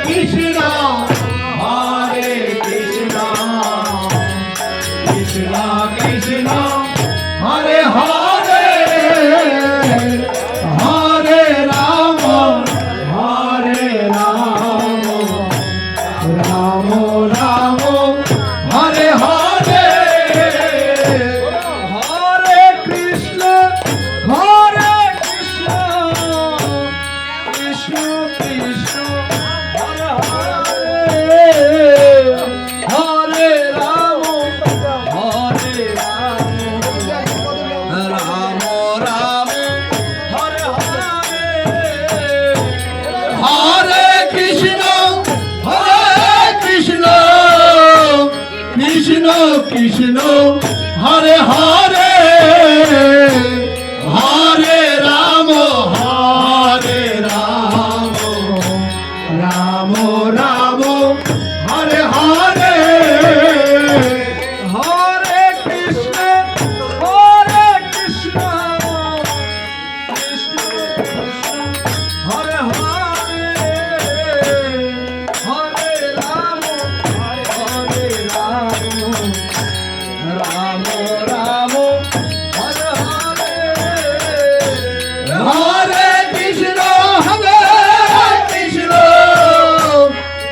Krishna Hare Krishna Krishna Krishna Hare Hare Hare Ram Ram Ram Hare Hare Hare Krishna Krishna Krishna Hare Hare Hare Ram Ram Ram Hare Hare Hare Krishna Krishna Krishna Hare Hare Hare Ram Ram Ram Hare Hare Hare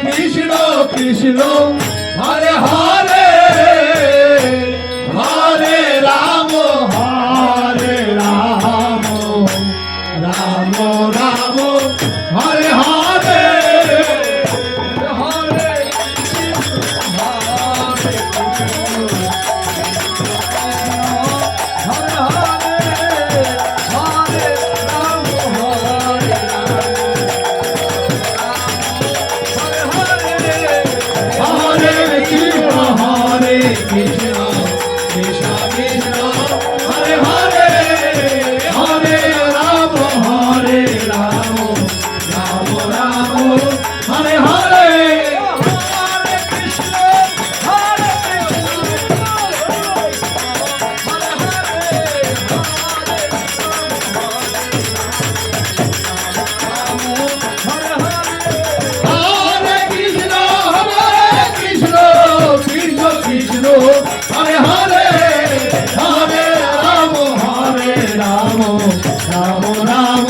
Krishna Krishna Hare Hare Hare Ram Ram Ram Hare Hare Hare Krishna Krishna Krishna Hare Hare Hare Ram Ram Ram Hare Hare Hare Krishna Krishna Krishna Hare Hare Hare Ram Ram Ram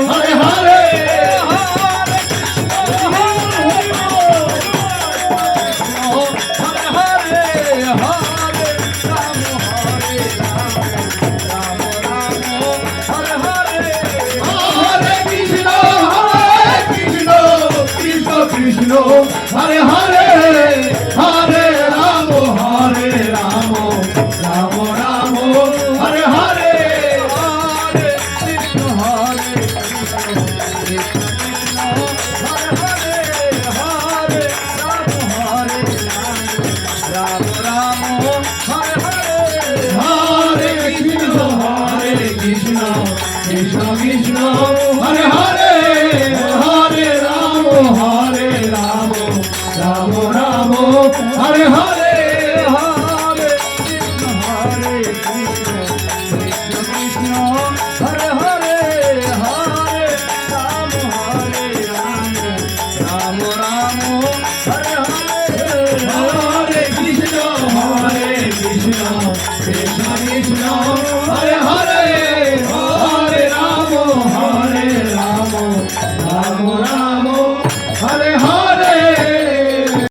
Hare Hare Hare Krishna Hare Hare Hare Ram Ram Ram Hare Hare Hare Krishna Krishna Krishna Hare Hare